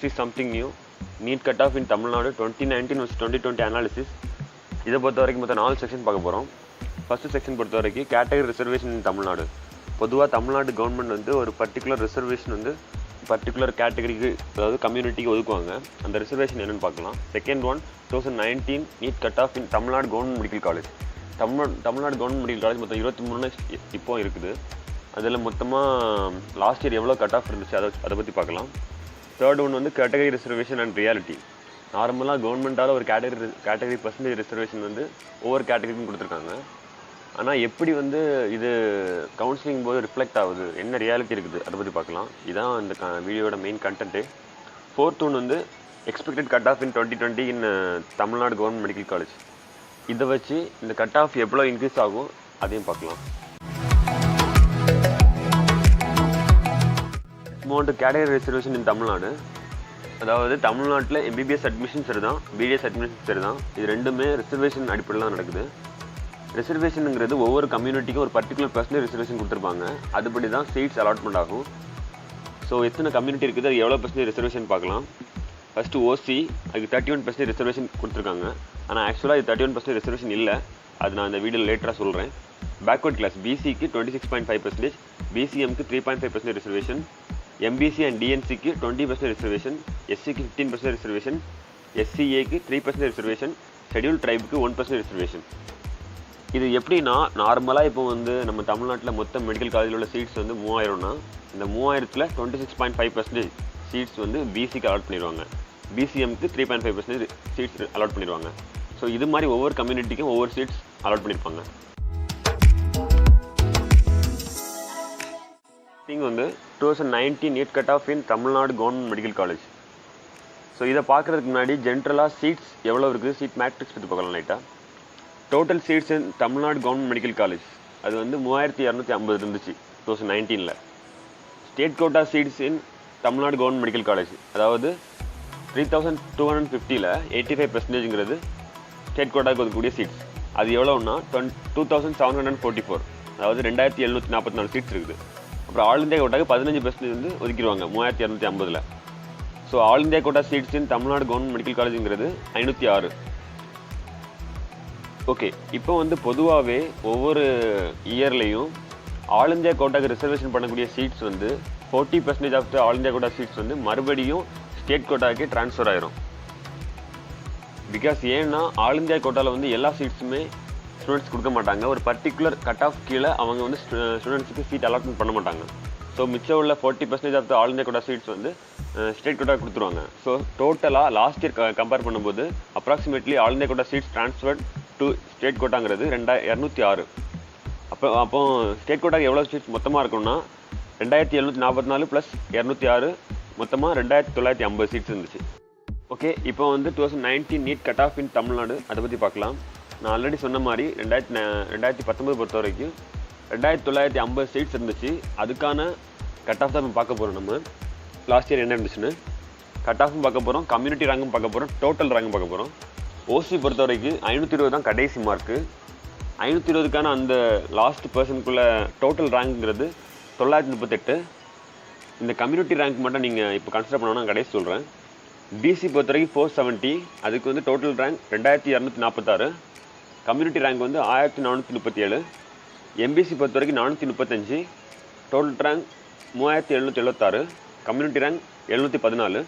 next is something new. NEET cutoff in Tamil Nadu 2019 vs 2020 analysis. இதை பொறுத்த வரைக்கும் மொத்தம் 4 செக்ஷன் பார்க்க போகிறோம். ஃபஸ்ட்டு செக்ஷன் பொறுத்த வரைக்கும் கேட்டகரி ரிசர்வேஷன் இன் தமிழ்நாடு. பொதுவாக தமிழ்நாடு கவர்மெண்ட் வந்து ஒரு பர்டிகுலர் ரிசர்வேஷன் வந்து பர்டிகுலர் கேட்டகரிக்கு, அதாவது கம்யூனிட்டிக்கு ஒதுக்குவாங்க. அந்த ரிசர்வேஷன் என்னென்னு பார்க்கலாம். Second one 2019 NEET cut off in Tamil Nadu government medical college. Tamil Nadu government medical college மொத்தம் 23 இப்போ இருக்குது. அதில் மொத்தமாக லாஸ்ட் இயர் எவ்வளோ கட் ஆஃப் இருந்துச்சு அதை பற்றி பார்க்கலாம். தேர்ட் ஒன் வந்து கேட்டகரி ரிசர்வேஷன் அண்ட் ரியாலிட்டி. நார்மலாக கவர்மெண்ட்டால் ஒரு கேட்டகரி பர்சன்டேஜ் ரிசர்வேஷன் வந்து ஒவ்வொரு கேட்டகரிக்கும் கொடுத்துருக்காங்க. ஆனால் எப்படி வந்து இது கவுன்சிலிங் போது ரிஃப்ளெக்ட் ஆகுது, என்ன ரியாலிட்டி இருக்குது அதை பற்றி பார்க்கலாம். இதுதான் இந்த வீடியோட மெயின் கண்டென்ட்டு. ஃபோர்த் ஒன் வந்து எக்ஸ்பெக்டட் கட் ஆஃப் இன் 2020 இன் தமிழ்நாடு கவர்மெண்ட் மெடிக்கல் காலேஜ். இதை வச்சு இந்த கட் ஆஃப் எவ்வளோ இன்க்ரீஸ் ஆகும் அதையும் பார்க்கலாம். மூணு கேட்டகரி ரிசர்வேஷன் இன் தமிழ்நாடு. அதாவது தமிழ்நாட்டில் எம்பிபிஎஸ் அட்மிஷன் சரி தான், பிடிஎஸ் அட்மிஷன் சரி தான், இது ரெண்டுமே ரிசர்வேஷன் அடிப்படையில் தான் நடக்குது. ரிசர்வேஷனுங்கிறது ஒவ்வொரு கம்யூனிட்டிக்கும் ஒரு பர்டிகுலர் பர்சன்டேஜ் ரிசர்வேஷன் கொடுத்துருப்பாங்க. அதுபடி தான் சீட்ஸ் அலாட்மெண்ட் ஆகும். ஸோ எத்தனை கம்யூனிட்டி இருக்குது, அது எவ்வளோ பர்சன்டேஜ் ரிசர்வேஷன் பார்க்கலாம். ஃபஸ்ட்டு ஓசி, அதுக்கு 31% ரிசர்வேஷன் கொடுத்துருக்காங்க. ஆனால் ஆக்சுவலாக இது 31% ரிசர்வேஷன் இல்லை. அது நான் இந்த வீடியோ லேட்டராக சொல்கிறேன். பேக்வர்ட் கிளாஸ் பிசிக்கு 26.5%, பிசிஎம்க்கு 3.5% ரிசர்வேஷன், எம்பிசி அண்ட் டிஎன்சிக்கு 20% ரிசர்வேஷன், எஸ்சிக்கு 15% ரிசர்வேஷன், எஸ்சிஏக்கு 3% ரிசர்வேஷன், ஷெட்யூல் ட்ரைபுக்கு 1% ரிசர்வேஷன். இது எப்படின்னா, நார்மலாக இப்போ வந்து நம்ம தமிழ்நாட்டில் மொத்தம் மெடிக்கல் காலேஜில் உள்ள சீட்ஸ் வந்து 3000னா, இந்த 3000ல் 26.5% சீட்ஸ் வந்து பிசிக்கு அலாட் பண்ணிடுவாங்க, பிசிஎம்க்கு 3.5% சீட்ஸ் அலாட் பண்ணிடுவாங்க. ஸோ இது மாதிரி ஒவ்வொரு கம்யூனிட்டிக்கும் ஒவ்வொரு சீட்ஸ் அலாட் பண்ணியிருப்பாங்க. திங் வந்து 2019 NEET cut off in Tamil Nadu government medical college. So இதை பார்க்குறதுக்கு முன்னாடி ஜென்ரலாக சீட்ஸ் எவ்வளோ இருக்குது, சீட் மேட்ரிக்ஸ் பற்றி பார்க்கலாம் லைட்டாக. Total seats in Tamil Nadu government medical college அது வந்து 3250 இருந்துச்சு 2019. State quota seats in Tamil Nadu government medical college அதாவது 3250ல் 85%ங்கிறது ஸ்டேட் கோட்டாவுக்கு ஒதுக்கக்கூடிய சீட்ஸ். அது எவ்வளோன்னா 2744, அதாவது 2744 சீட்ஸ் இருக்குது. அப்புறம் ஆல் இந்தியா கோட்டாவுக்கு 15% வந்து ஒதுக்கிடுவாங்க 3250ல். So all India quota seats in Tamil Nadu government medical காலேஜுங்கிறது 506. ஓகே, இப்போ வந்து பொதுவாகவே ஒவ்வொரு இயர்லேயும் ஆல் இந்தியா கோட்டாக்கு ரிசர்வேஷன் பண்ணக்கூடிய சீட்ஸ் வந்து 40% of the all India quota seats வந்து மறுபடியும் ஸ்டேட் கோட்டாக்கே ட்ரான்ஸ்ஃபர் ஆயிரும். பிகாஸ் ஏன்னா ஆல் இந்தியா கோட்டாவில் வந்து எல்லா சீட்ஸுமே ஸ்டூடெண்ட்ஸ் கொடுக்க மாட்டாங்க. ஒரு பர்டிகுலர் கட் ஆஃப் கீழே அவங்க வந்து ஸ்டூடெண்ட்ஸுக்கு சீட் அலாட்மெண்ட் பண்ண மாட்டாங்க. ஸோ மிச்சம் உள்ள 40% of the all India quota seats வந்து ஸ்டேட் கோட்டா கொடுத்துருவாங்க. ஸோ டோட்டலாக லாஸ்ட் இயர் கம்பேர் பண்ணும்போது approximately all India quota seats transferred to state கோட்டாங்கிறது 206. அப்போ ஸ்டேட் கோட்டாக்கு எவ்வளோ சீட்ஸ் மொத்தமாக இருக்கும்னா 2744 + 206 மொத்தமாக 2950 சீட்ஸ் இருந்துச்சு. ஓகே, இப்போ வந்து 2019 NEET cut off in Tamil Nadu அதை பற்றி பார்க்கலாம். நான் ஆல்ரெடி சொன்ன மாதிரி 2019 பொறுத்த வரைக்கும் 2950 சீட்ஸ் இருந்துச்சு. அதுக்கான கட் ஆஃப் தான் நம்ம பார்க்க போகிறோம். நம்ம லாஸ்ட் இயர் என்ன இருந்துச்சுன்னு கட் ஆஃபும் பார்க்க போகிறோம், கம்யூனிட்டி ரேங்கும் பார்க்க போகிறோம், டோட்டல் ரேங்கும் பார்க்க போகிறோம். ஓசி பொறுத்த வரைக்கும் 520 தான் கடைசி மார்க்கு. 520க்கான அந்த லாஸ்ட் பர்சனுக்குள்ள டோட்டல் ரேங்க்ங்கிறது 938. இந்த கம்யூனிட்டி ரேங்க் மட்டும் நீங்கள் இப்போ கன்சிடர் பண்ணணும்னா கடைசி சொல்கிறேன். பிசி பொறுத்த வரைக்கும் 470, அதுக்கு வந்து டோட்டல் ரேங்க் 2246, கம்யூனிட்டி ரேங்க் வந்து 1437, எம்பிசி பொறுத்த வரைக்கும் 435, total rank 3776, community rank 714,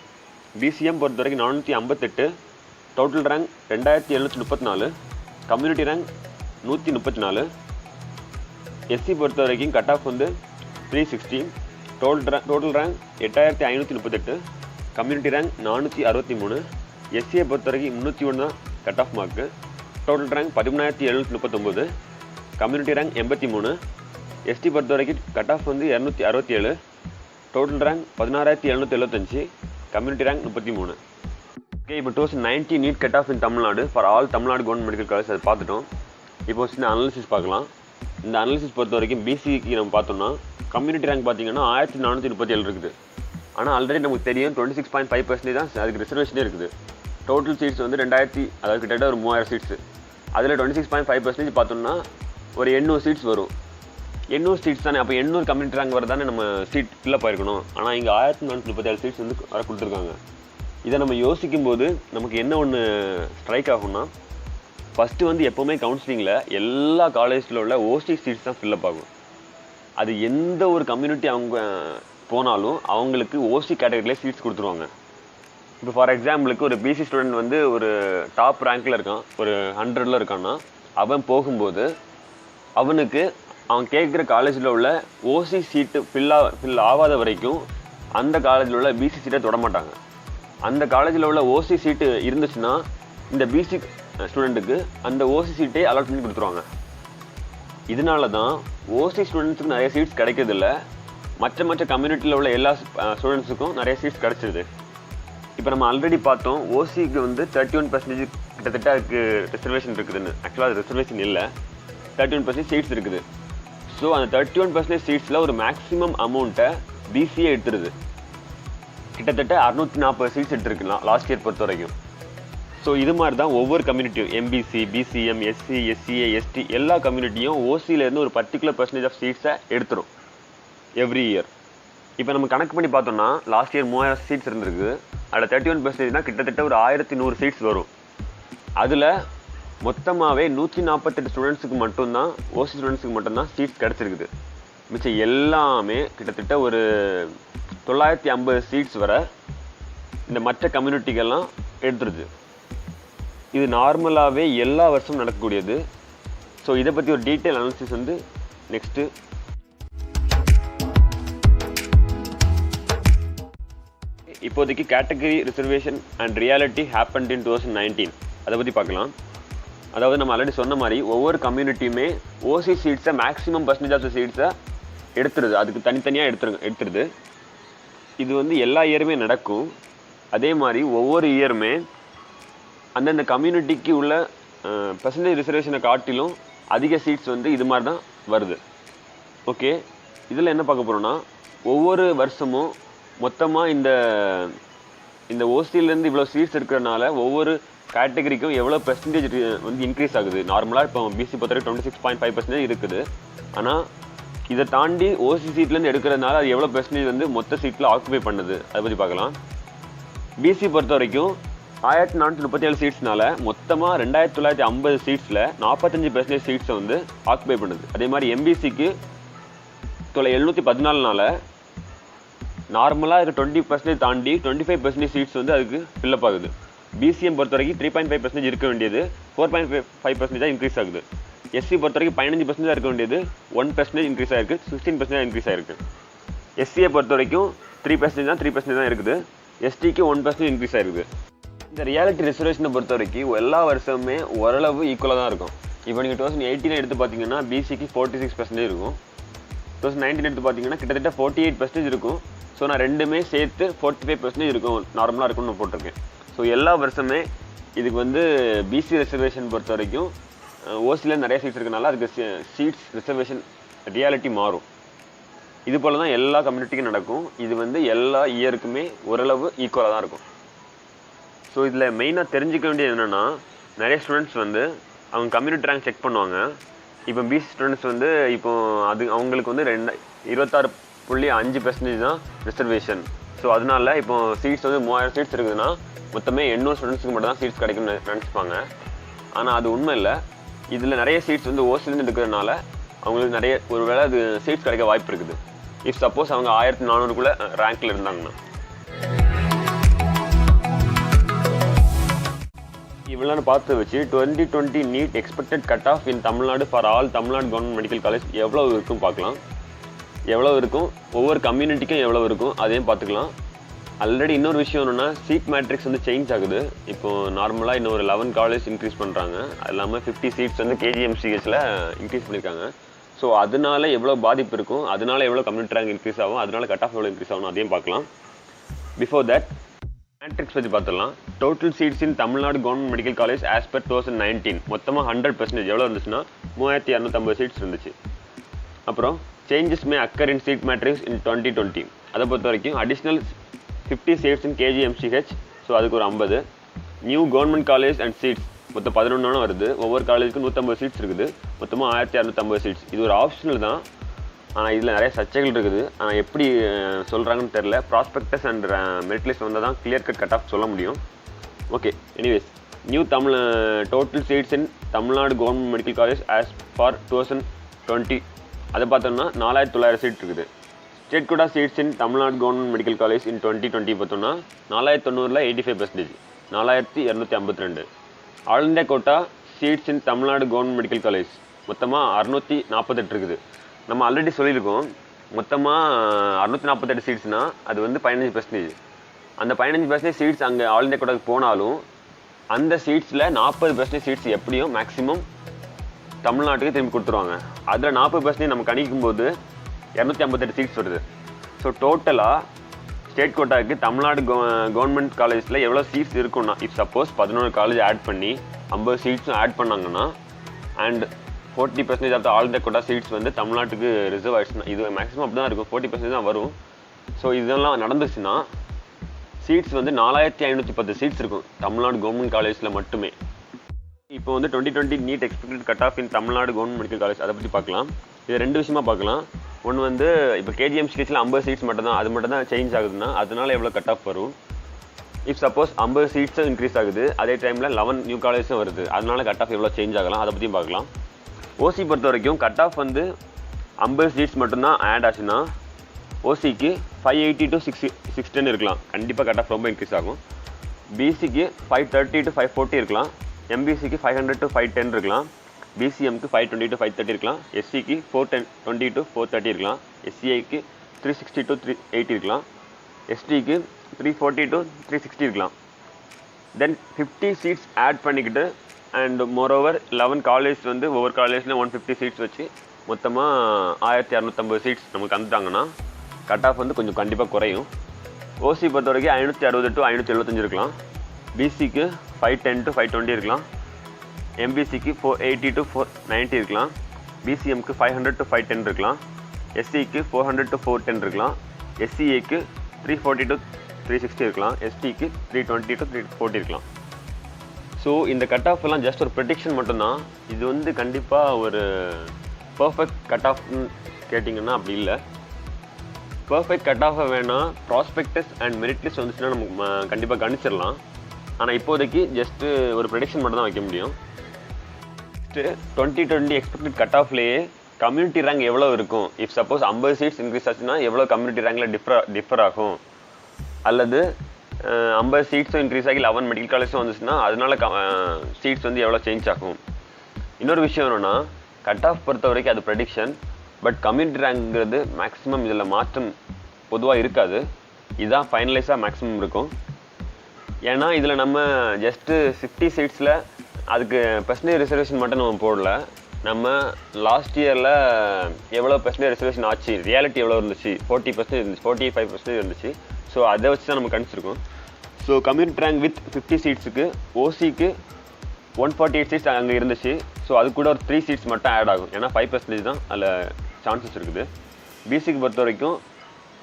BCM பொறுத்த வரைக்கும் 458, total rank 2734, community rank 134, SC பொறுத்த வரைக்கும் கட் ஆஃப் வந்து 360, டோட்டல் ரேங்க் 8538, கம்யூனிட்டி ரேங்க் 463, எஸ்சியை பொறுத்த வரைக்கும் 301 தான் cut off mark, total rank 13739, community rank 83, ST பொறுத்த வரைக்கும் கட் ஆஃப் வந்து 267, total rank 16775, community rank 33. Okay, இப்போ 2019 NEET cut off in Tamil Nadu for all Tamil Nadu government medical college அதை பார்த்துட்டோம். இப்போ சின்ன அனாலிசிஸ் பார்க்கலாம். இந்த அனாலிசிஸ் பொறுத்த வரைக்கும் பிசிக்கு நம்ம பார்த்தோம்னா கம்யூனிட்டி ரேங்க் பார்த்தீங்கன்னா 1437 இருக்குது. ஆனால் ஆல்ரெடி நமக்கு தெரியும் 26.5% தான் அதுக்கு ரிசர்வேஷனே இருக்குது. டோட்டல் சீட்ஸ் வந்து 2000, அதாவது கிட்டத்தட்ட ஒரு 3000 சீட்ஸு. அதில் 26.5% பார்த்தோம்னா ஒரு 800 சீட்ஸ் வரும். 800 சீட்ஸ் தானே, அப்போ 800 கம்யூனிட்டி ரேங்க் வரதானே நம்ம சீட் ஃபில்லப் ஆயிருக்கணும். ஆனால் இங்கே 1437 சீட்ஸ் வந்து வர கொடுத்துருக்காங்க. இதை நம்ம யோசிக்கும் போது நமக்கு என்ன ஒன்று ஸ்ட்ரைக் ஆகும்னா, ஃபஸ்ட்டு வந்து எப்போவுமே கவுன்சிலிங்கில் எல்லா காலேஜில் உள்ள ஓசி சீட்ஸ் தான் ஃபில்லப் ஆகும். அது எந்த ஒரு கம்யூனிட்டி அவங்க போனாலும் அவங்களுக்கு ஓசி கேட்டகரியிலே சீட்ஸ் கொடுத்துருவாங்க. இப்போ ஃபார் எக்ஸாம்பிளுக்கு ஒரு பிசி ஸ்டூடெண்ட் வந்து ஒரு டாப் ரேங்க்கில் இருக்கான், ஒரு 100ல் இருக்கான்னா, அவன் போகும்போது அவனுக்கு அவன் கேட்குற காலேஜில் உள்ள ஓசி சீட்டு ஃபில் ஆகாத வரைக்கும் அந்த காலேஜில் உள்ள பிசி சீட்டை தொட மாட்டாங்க. அந்த காலேஜில் உள்ள ஓசி சீட்டு இருந்துச்சுன்னா இந்த பிசி ஸ்டூடெண்ட்டுக்கு அந்த ஓசி சீட்டே அலாட் பண்ணி கொடுத்துருவாங்க. இதனால தான் ஓசி ஸ்டூடெண்ட்ஸுக்கு நிறைய சீட்ஸ் கிடைக்கிறதில்ல, மற்ற கம்யூனிட்டியில் உள்ள எல்லா ஸ்டூடெண்ட்ஸுக்கும் நிறைய சீட்ஸ் கிடச்சிருது. இப்போ நம்ம ஆல்ரெடி பார்த்தோம், ஓசிக்கு வந்து 31% கிட்டத்தட்ட அதுக்கு ரிசர்வேஷன் இருக்குதுன்னு. ஆக்சுவலாக அது ரிசர்வேஷன் இல்லை, 31% சீட்ஸ் இருக்குது. ஸோ அந்த 31% சீட்ஸில் ஒரு மேக்ஸிமம் அமௌண்ட்டை பிசிஏ எடுத்துருது. கிட்டத்தட்ட 640 சீட்ஸ் எடுத்துருக்கலாம் லாஸ்ட் இயர் பொறுத்த வரைக்கும். ஸோ இது மாதிரி தான் ஒவ்வொரு கம்யூனிட்டியும், MBC, BCM, SC, SCA, ST எல்லா கம்யூனிட்டியும் ஓசியிலேருந்து ஒரு பர்டிகுலர் பர்சன்டேஜ் ஆஃப் சீட்ஸை எடுத்துரும் எவ்ரி இயர். இப்போ நம்ம கணக்கு பண்ணி பார்த்தோம்னா லாஸ்ட் இயர் 3000 சீட்ஸ் இருந்திருக்கு. அதில் 31%னா கிட்டத்தட்ட ஒரு 1100 சீட்ஸ் வரும். அதில் மொத்தமாகவே 148 ஸ்டூடெண்ட்ஸுக்கு மட்டும்தான், ஓசி ஸ்டூடெண்ட்ஸுக்கு மட்டும்தான் சீட்ஸ் கிடச்சிருக்குது. மிச்சம் எல்லாமே கிட்டத்தட்ட ஒரு 950 சீட்ஸ் வர இந்த மற்ற கம்யூனிட்டிகள்லாம் எடுத்துருது. இது நார்மலாகவே எல்லா வருஷமும் நடக்கக்கூடியது. ஸோ இதை பற்றி ஒரு டீட்டெயில் அனாலிசிஸ் வந்து நெக்ஸ்ட்டு. இப்போதைக்கு category reservation and reality happened in 2019 அதை பற்றி பார்க்கலாம். அதாவது நம்ம ஆல்ரெடி சொன்ன மாதிரி ஒவ்வொரு கம்யூனிட்டியுமே ஓசி சீட்ஸை மேக்ஸிமம் பர்சன்டேஜ் ஆஃப் த சீட்ஸை எடுத்துருது, அதுக்கு தனித்தனியாக எடுத்துருது. இது வந்து எல்லா இயருமே நடக்கும். அதே மாதிரி ஒவ்வொரு இயருமே அந்தந்த கம்யூனிட்டிக்கு உள்ள பர்சன்டேஜ் ரிசர்வேஷனை காட்டிலும் அதிக சீட்ஸ் வந்து இது மாதிரி தான் வருது. ஓகே, இதில் என்ன பார்க்க போகிறோன்னா, ஒவ்வொரு வருஷமும் மொத்தமாக இந்த ஓசியிலேருந்து இவ்வளோ சீட்ஸ் இருக்கிறதுனால ஒவ்வொரு கேட்டகரிக்கும் எவ்வளோ பெர்சன்டேஜ் வந்து இன்க்ரீஸ் ஆகுது. நார்மலாக இப்போ பிசி பொறுத்தவரைக்கும் 26.5% இருக்குது. ஆனால் இதை தாண்டி ஓசி சீட்லேருந்து எடுக்கிறதுனால அது எவ்வளோ பெர்சன்டேஜ் வந்து மொத்த சீட்டில் ஆக்குபை பண்ணுது அதை பற்றி பார்க்கலாம். பிசி பொறுத்த வரைக்கும் 1437 சீட்ஸ்னால மொத்தமாக 2950 சீட்ஸில் 45% சீட்ஸை வந்து ஆக்குபை பண்ணுது. அதே மாதிரி எம்பிசிக்கு 714நால நார்மலாக இருக்க 20% தாண்டி 25% சீட்ஸ் வந்து அதுக்கு ஃபில்லப் ஆகுது. பிசிஎம் பொறுத்த வரைக்கும் 3.5% இருக்க வேண்டியது 4.5% இன்க்ரீஸ் ஆகுது. எஸ்சி பொறுத்த வரைக்கும் 15% இருக்க வேண்டியது 1% இன்க்ரீஸ் ஆகிருக்கு, 16% இன்க்ரீஸ் ஆகிருக்கு. எஸ்சியை பொறுத்த வரைக்கும் 3% தான் இருக்குது. எஸ்டிக்கு 1% இன்க்ரீஸ் ஆகிருக்கு. இந்த ரியாலிட்டி ரிசர்வேஷனை பொறுத்த வரைக்கும் எல்லா வருஷமுமே ஓரளவு ஈக்குவலாக தான் இருக்கும். இப்போ நீங்கள் 2018 எடுத்து பார்த்தீங்கன்னா பிசிக்கு 46% இருக்கும், 2019 எடுத்து பார்த்தீங்கன்னா கிட்டத்தட்ட 48% இருக்கும். ஸோ நான் ரெண்டுமே சேர்த்து 45% இருக்கும், நார்மலாக இருக்கும்னு போட்டிருக்கேன். ஸோ எல்லா வருஷமே இதுக்கு வந்து பிசி ரிசர்வேஷன் பொறுத்த வரைக்கும் ஓசியில் நிறைய சீட்ஸ் இருக்கனால அதுக்கு சீட்ஸ் ரிசர்வேஷன் ரியாலிட்டி மாறும். இது போல் தான் எல்லா கம்யூனிட்டிக்கும் நடக்கும். இது வந்து எல்லா இயருக்குமே ஓரளவு ஈக்குவலாக தான் இருக்கும். ஸோ இதில் மெயினாக தெரிஞ்சிக்க வேண்டியது என்னென்னா, நிறைய ஸ்டூடெண்ட்ஸ் வந்து அவங்க கம்யூனிட்டி ரேங்க் செக் பண்ணுவாங்க. இப்போ பிசி ஸ்டூடெண்ட்ஸ் வந்து இப்போ அது அவங்களுக்கு வந்து 26.5% தான் ரிசர்வேஷன். ஸோ அதனால இப்போ சீட்ஸ் வந்து 3000 சீட்ஸ் இருக்குதுன்னா மொத்தமே 800 ஸ்டூடெண்ட்ஸுக்கு மட்டும் தான் சீட்ஸ் கிடைக்கும்னு நினச்சிப்பாங்க. ஆனால் அது உண்மை இல்லை. இதில் நிறைய சீட்ஸ் வந்து ஓசிலேருந்து இருக்கிறதுனால அவங்களுக்கு நிறைய ஒரு வேளை அது சீட்ஸ் கிடைக்க வாய்ப்பு இருக்குது. இஃப் சப்போஸ் அவங்க 1400க்குள்ளே ரேங்க்கில் இருந்தாங்கன்னா. இவ்வளோ பார்த்து வச்சு 2020 NEET expected cut off in Tamil Nadu for all Tamil Nadu government medical college எவ்வளோ இருக்கும் பார்க்கலாம். எவ்வளோ இருக்கும், ஒவ்வொரு கம்யூனிட்டிக்கும் எவ்வளோ இருக்கும் அதையும் பார்த்துக்கலாம். ஆல்ரெடி இன்னொரு விஷயம் என்னென்னா, சீட் மேட்ரிக்ஸ் வந்து சேஞ்ச் ஆகுது. இப்போது நார்மலாக இன்னும் ஒரு 11 காலேஜ் இன்க்ரீஸ் பண்ணுறாங்க. அது இல்லாமல் 50 சீட்ஸ் வந்து கேஜிஎம்சிஹெச்சில் இன்க்ரீஸ் பண்ணியிருக்காங்க. ஸோ அதனால எவ்வளோ பாதிப்பு இருக்கும், அதனால எவ்வளோ கம்யூனிட்டி ரேங்க் இன்க்ரீஸ் ஆகும், அதனால கட் ஆஃப் எவ்வளோ இன்க்ரீஸ் ஆகும் அதையும் பார்க்கலாம். பிஃபோர் தட் மேட்ரிக்ஸ் பற்றி பார்த்துடலாம். Total seats in Tamil Nadu government medical college as per 2019 மொத்தமாக 100% எவ்வளோ இருந்துச்சுன்னா 3250 சீட்ஸ் இருந்துச்சு. அப்புறம் changes may occur in seat matrix in 2020 அதை பொறுத்த வரைக்கும் additional 50 seats in KGMCH, so அதுக்கு ஒரு 50. New government college and seats மொத்தம் 11 வருது. ஒவ்வொரு காலேஜுக்கும் 150 சீட்ஸ் இருக்குது. மொத்தமாக 1650 சீட்ஸ். இது ஒரு ஆப்ஷனல் தான். ஆனால் இதில் நிறைய சர்ச்சைகள் இருக்குது. ஆனால் எப்படி சொல்கிறாங்கன்னு தெரில. ப்ராஸ்பெக்டஸ் அண்ட் மெரிட் லிஸ்ட் வந்தால் தான் கிளியர் கட் ஆஃப் சொல்ல முடியும். Okay, anyways, new Tamil total seats in Tamil Nadu government medical college as for 2020 அதை பார்த்தோம்னா 4900 சீட் இருக்குது. State quota seats in Tamil Nadu government medical college in 2020 பார்த்தோம்னா 4090 85%, 4252. All India quota seats in Tamil Nadu government medical college மொத்தமாக 648 இருக்குது. நம்ம already சொல்லியிருக்கோம், மொத்தமாக 648 சீட்ஸ்னால் அது வந்து 15%. அந்த 15% சீட்ஸ் அங்கே ஆல் இந்தியா கோட்டாக்கு போனாலும் அந்த சீட்ஸில் 40% சீட்ஸ் எப்படியும் மேக்ஸிமம் தமிழ்நாட்டுக்கு திரும்பி கொடுத்துருவாங்க. அதில் 40% நம்ம கணிக்கும் போது 258 சீட்ஸ் வருது. ஸோ டோட்டலாக ஸ்டேட் கோட்டாவுக்கு தமிழ்நாடு கவர்மெண்ட் காலேஜில் எவ்வளோ சீட்ஸ் இருக்குன்னா, இஃப் சப்போஸ் 11 காலேஜ் ஆட் பண்ணி 50 சீட்ஸும் ஆட் பண்ணாங்கன்னா and 40% of the all India quota seats வந்து தமிழ்நாட்டுக்கு ரிசர்வ் ஆகிடுச்சுன்னா, இது மேக்ஸிமம் அப்படி தான் இருக்கும், 40% தான் வரும். ஸோ இதெல்லாம் நடந்துச்சுன்னா சீட்ஸ் வந்து 4510 சீட்ஸ் இருக்கும் தமிழ்நாடு கவர்மெண்ட் காலேஜில் மட்டுமே. இப்போ வந்து 2020 NEET expected cut off in Tamil Nadu government medical college அதை பற்றி பார்க்கலாம். இது 2 விஷயமா பார்க்கலாம். ஒன்று வந்து இப்போ கேஜிஎம்சிஹெச்சில் 50 சீட்ஸ் மட்டும் தான், அது மட்டும் தான் சேஞ்ச் ஆகுதுன்னா அதனால எவ்வளோ கட் ஆஃப் வரும். இஃப் சப்போஸ் 50 சீட்ஸும் இன்க்ரீஸ் ஆகுது, அதே டைமில் 11 நியூ காலேஜும் வருது, அதனால கட் ஆஃப் எவ்வளோ சேஞ்ச் ஆகலாம் அதை பற்றியும் பார்க்கலாம். ஓசி பொறுத்த வரைக்கும் கட் ஆஃப் வந்து 50 சீட்ஸ் மட்டும்தான் ஆட் ஆச்சுன்னா ஓசிக்கு 580 to 610 இருக்கலாம், கண்டிப்பாக கட் ஆஃப் ரொம்ப இன்க்ரீஸ் ஆகும். பிசிக்கு 530 to 540 இருக்கலாம், எம்பிசிக்கு 500 to 510 இருக்கலாம், பிசிஎம்க்கு 520 to 530 இருக்கலாம், எஸ்சிக்கு 420 to 430 இருக்கலாம், எஸ்சிஐக்கு 360 to 380 இருக்கலாம், எஸ்டிக்கு 340 to 360 இருக்கலாம். தென் 50 சீட்ஸ் ஆட் பண்ணிக்கிட்டு அண்ட் மோரோவர் 11 காலேஜ் வந்து ஒவ்வொரு காலேஜில் 150 சீட்ஸ் வச்சு மொத்தமாக 1250 சீட்ஸ் நமக்கு தந்துட்டாங்கன்னா கட் ஆஃப் வந்து கொஞ்சம் கண்டிப்பாக குறையும். ஓசி பொறுத்த வரைக்கும் 560 to 575 இருக்கலாம், பிசிக்கு 510 to 520 இருக்கலாம், எம்பிசிக்கு 480 to 490 இருக்கலாம், பிசிஎம்க்கு 500 to 510 இருக்கலாம், எஸ்சிக்கு 400 to 410 இருக்கலாம், எஸ்சிஏக்கு 340 to 360 இருக்கலாம், எஸ்டிக்கு 320 to 340 இருக்கலாம். ஸோ இந்த கட் ஆஃப் எல்லாம் ஜஸ்ட் ஒரு ப்ரெடிக்ஷன் மட்டும்தான். இது வந்து கண்டிப்பாக ஒரு பர்ஃபெக்ட் கட் ஆஃப்னு கேட்டிங்கன்னா அப்படி இல்லை. பர்ஃபெக்ட் கட் ஆஃபை வேணால் ப்ராஸ்பெக்டஸ் அண்ட் மெரிட் லிஸ்ட் வந்துச்சுன்னா நமக்கு கண்டிப்பாக கணிச்சிடலாம். ஆனால் இப்போதைக்கு ஜஸ்ட்டு ஒரு ப்ரெடிக்ஷன் மட்டும் தான் வைக்க முடியும். நெக்ஸ்ட்டு 2020 எக்ஸ்பெக்டட் கட் ஆஃப்லேயே கம்யூனிட்டி ரேங்க் எவ்வளோ இருக்கும், இஃப் சப்போஸ் 50 சீட்ஸ் இன்க்ரீஸ் ஆச்சுன்னா எவ்வளோ கம்யூனிட்டி ரேங்கில் டிஃபர் ஆகும், அல்லது 50 சீட்ஸும் இன்க்ரீஸ் ஆகி 11 மெடிக்கல் காலேஜும் வந்துச்சுன்னா அதனால சீட்ஸ் வந்து எவ்வளோ சேஞ்ச் ஆகும். இன்னொரு விஷயம் என்னென்னா, கட் ஆஃப் பொறுத்த வரைக்கும் அது ப்ரெடிக்ஷன், பட் கம்யூனிட்டி ரேங்க்ங்கிறது மேக்ஸிமம் இதில் மாற்றம் பொதுவாக இருக்காது, இதுதான் ஃபைனலைஸாக மேக்ஸிமம் இருக்கும். ஏன்னா இதில் நம்ம ஜஸ்ட்டு 50 சீட்ஸில் அதுக்கு பெர்சன்டேஜ் ரிசர்வேஷன் மட்டும் நம்ம போடல, நம்ம லாஸ்ட் இயரில் எவ்வளோ பெர்சன்டேஜ் ரிசர்வேஷன் ஆச்சு, ரியாலிட்டி எவ்வளோ இருந்துச்சு, 40% இருந்துச்சு, 45% இருந்துச்சு. ஸோ அதை வச்சு தான் நம்ம கணிச்சிருக்கோம். ஸோ கம்யூனிட்டி ரேங்க் வித் 50 சீட்ஸுக்கு ஓசிக்கு 148 சீட்ஸ் அங்கே இருந்துச்சு. ஸோ அது கூட ஒரு 3 சீட்ஸ் மட்டும் ஆட் ஆகும், ஏன்னா 5% தான் அதில் சான்சஸ் இருக்குது. பிசிக்கு பொறுத்த வரைக்கும்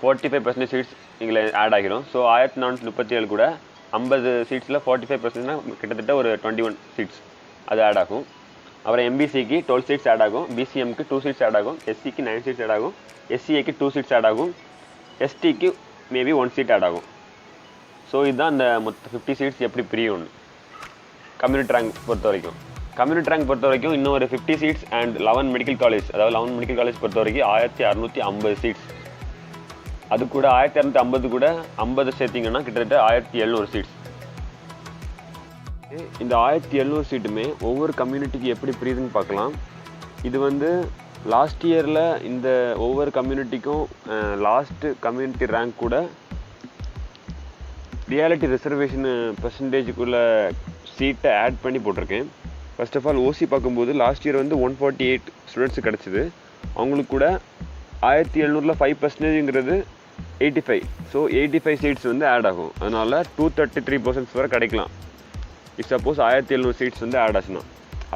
45% சீட்ஸ் இங்கே ஆட் ஆகிரும். ஸோ 1437 கூட 50 சீட்ஸில் 45%னா கிட்டத்தட்ட ஒரு 21 சீட்ஸ் அது ஆட் ஆகும். அப்புறம் எம்பிசிக்கு 12 சீட்ஸ் ஆட் ஆகும், பிசிஎம்க்கு 2 சீட்ஸ் ஆட் ஆகும், எஸ்சிக்கு 9 சீட்ஸ் ஆட் ஆகும், எஸ்சிஏக்கு 2 சீட்ஸ் ஆட் ஆகும், எஸ்டிக்கு மேபி 1 சீட் ஆட் ஆகும். ஸோ இதுதான் இந்த மொத்த 50 சீட்ஸ் எப்படி பிரியும் கம்யூனிட்டி ரேங்க் பொறுத்த வரைக்கும். கம்யூனிட்டி ரேங்க் பொறுத்த வரைக்கும் இன்னும் ஒரு 50 சீட்ஸ் அண்ட் 11 மெடிக்கல் காலேஜ், அதாவது 11 மெடிக்கல் காலேஜ் பொறுத்த வரைக்கும் 1650 சீட்ஸ். அது கூட 1650 கூட 50 சேர்த்திங்கன்னா கிட்டத்தட்ட 1700 சீட்ஸ். இந்த 1700 சீட்டுமே ஒவ்வொரு கம்யூனிட்டிக்கு எப்படி பிரியுதுன்னு பார்க்கலாம். இது வந்து லாஸ்ட் இயரில் இந்த ஒவ்வொரு கம்யூனிட்டிக்கும் லாஸ்ட்டு கம்யூனிட்டி ரேங்க் கூட ரியாலிட்டி ரிசர்வேஷனு பெர்சன்டேஜுக்குள்ளே சீட்டை ஆட் பண்ணி போட்டிருக்கேன். ஃபர்ஸ்ட் ஆஃப் ஆல் ஓசி பார்க்கும்போது லாஸ்ட் இயர் வந்து 148 ஸ்டூடெண்ட்ஸு கிடச்சிது, அவங்களுக்கு கூட 1700ல் 5%ங்கிறது 85. ஸோ 85 சீட்ஸ் வந்து ஆட் ஆகும், அதனால் 233% வரை கிடைக்கலாம் இஃப் சப்போஸ் 1700 சீட்ஸ் வந்து ஆட் ஆச்சுன்னா.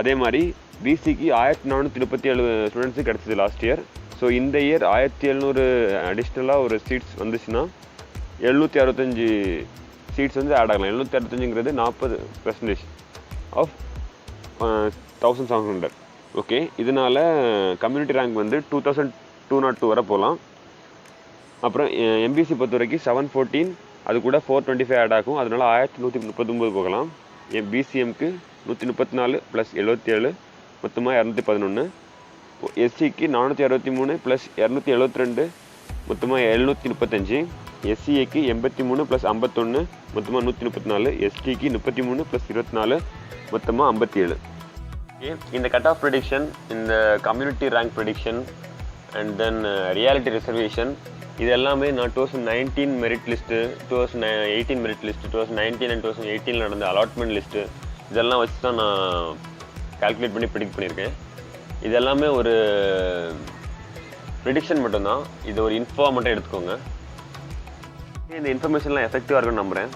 அதே மாதிரி பிசிக்கு 1437 ஸ்டூடெண்ட்ஸு கிடச்சிது லாஸ்ட் இயர். ஸோ இந்த இயர் 1700 அடிஷ்னலாக ஒரு சீட்ஸ் வந்துச்சுன்னா 765 சீட்ஸ் வந்து ஆட் ஆகலாம். 765ங்கிறது 40% ஆஃப் 1700. ஓகே, இதனால் கம்யூனிட்டி ரேங்க் வந்து 2200 202 வரை போகலாம். அப்புறம் எம்பிசி பொறுத்த வரைக்கும் 714, அது கூட 425 ஆட் ஆகும், அதனால 1139 போகலாம். பிசிஎம்க்கு 134 + 77 மொத்தமாக 211. எஸ்சிக்கு 463 + 272 மொத்தமாக 735. எஸ்சிஏக்கு 83 + 51 மொத்தமாக 134. எஸ்டிக்கு 33 + 24 மொத்தமாக 57. இந்த கட் ஆஃப் ப்ரெடிக்ஷன், இந்த community rank prediction and then reality reservation, இது எல்லாமே நான் 2019 merit list, 2018 merit list, 2019 and 2018 நடந்த அலாட்மெண்ட் லிஸ்ட்டு, இதெல்லாம் வச்சு தான் நான் கால்குலேட் பண்ணி ப்ரெடிக்ட் பண்ணியிருக்கேன். இது எல்லாமே ஒரு ப்ரெடிக்ஷன் மட்டும்தான், இது ஒரு இன்ஃபோ மட்டும் எடுத்துக்கோங்க. இந்த இன்ஃபர்மேஷன்லாம் எஃபெக்டிவாக இருக்குன்னு நம்புகிறேன்.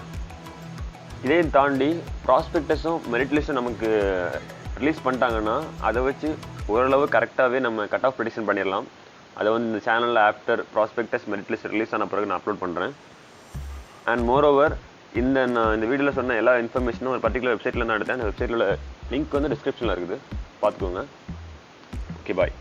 இதையும் தாண்டி ப்ராஸ்பெக்டஸும் மெரிட் லிஸ்ட்டும் நமக்கு ரிலீஸ் பண்ணிட்டாங்கன்னா அதை வச்சு ஓரளவு கரெக்டாகவே நம்ம கட் ஆஃப் ப்ரெடிக்ஷன் பண்ணிடலாம். அதை வந்து இந்த சேனலில் after prospectus merit list release ஆன பிறகு நான் அப்லோட் பண்ணுறேன். அண்ட் மோரோவர் நான் இந்த வீடியோவில் சொன்ன எல்லா இன்ஃபர்மேஷனும் ஒரு பர்டிகுலர் வெப்சைட்டில் தான் எடுத்தேன். அந்த வெப்சைட்டில் லிங்க் வந்து டிஸ்கிரிப்ஷனில் இருக்குது, பார்த்துக்கோங்க. ஓகே, பாய்.